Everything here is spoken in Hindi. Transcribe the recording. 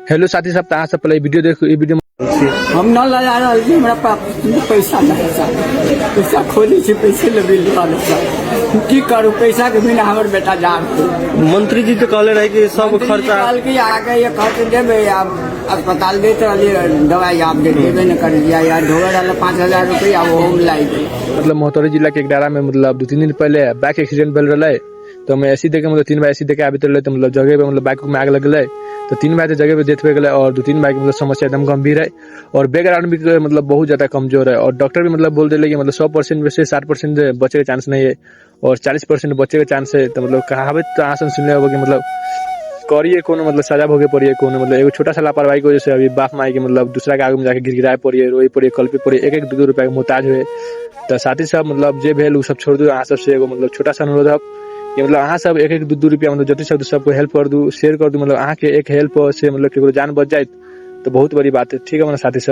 हेलो साथी सब, अहाँ सब पहले वीडियो देखो। ई वीडियो हम न लगा रहा छी, हमरा पास पैसा नहीं है। पैसा खोली छी, पैसे लेबे वाले की करू, पैसा के बिना हमर बेटा जान। मंत्री जी तो कहले रहे कि सब खर्चा काल के आगे ये खर्च देबे, आप अस्पताल देते रहिए, दवाई आप देबे न कर दिया यार। ढोए वाला 5,000 रुपया वो हम लाई दे। मतलब मोहतौरी जिला के एकडारा में मतलब 2-3 दिन पहले बाइक एक्सीडेंट भेल रहे, तो मैं ऐसी देखे मतलब 3 बार ऐसी देखे आबित रहे, तो मतलब जगह पे मतलब बाइक में आग लगल, तो 3 बार जगह पे डेथ हो गए और 2-3 बार मतलब समस्या एकदम गंभीर है और बैकग्राउंड भी मतलब बहुत ज्यादा कमजोर है। और डॉक्टर भी मतलब बोल दिले कि मतलब 100% में से 60% बचे के चांस नहीं है और 40% बचे के चांस है। तो मतलब कहावत तो अहाँ सुनले होगा कि मतलब करिए कोनो मतलब सजा भोगे पड़िए, कोनो मतलब एगो छोटा सा लापरवाही की वजह से अभी बाप माई के मतलब दूसरा के आगे में जाके गिरगिराए पड़िए, रोए पड़िए, कल्पे पड़िए, 1-1 2-2 रुपया के मोहताज हुए। तो साथी सब मतलब जे भेल उ सब छोड़ दू। अहाँ सबसे एगो मतलब छोटा सा अनुरोध है कि मतलब अहाँ सब 1-1 2-2 रुपया मतलब जति सब सबको हेल्प कर दू, शेयर कर दू। मतलब अहाँ के एक हेल्प से मतलब केकरो जान बच जाए तो बहुत बड़ी बात है। ठीक है मतलब साथी सब।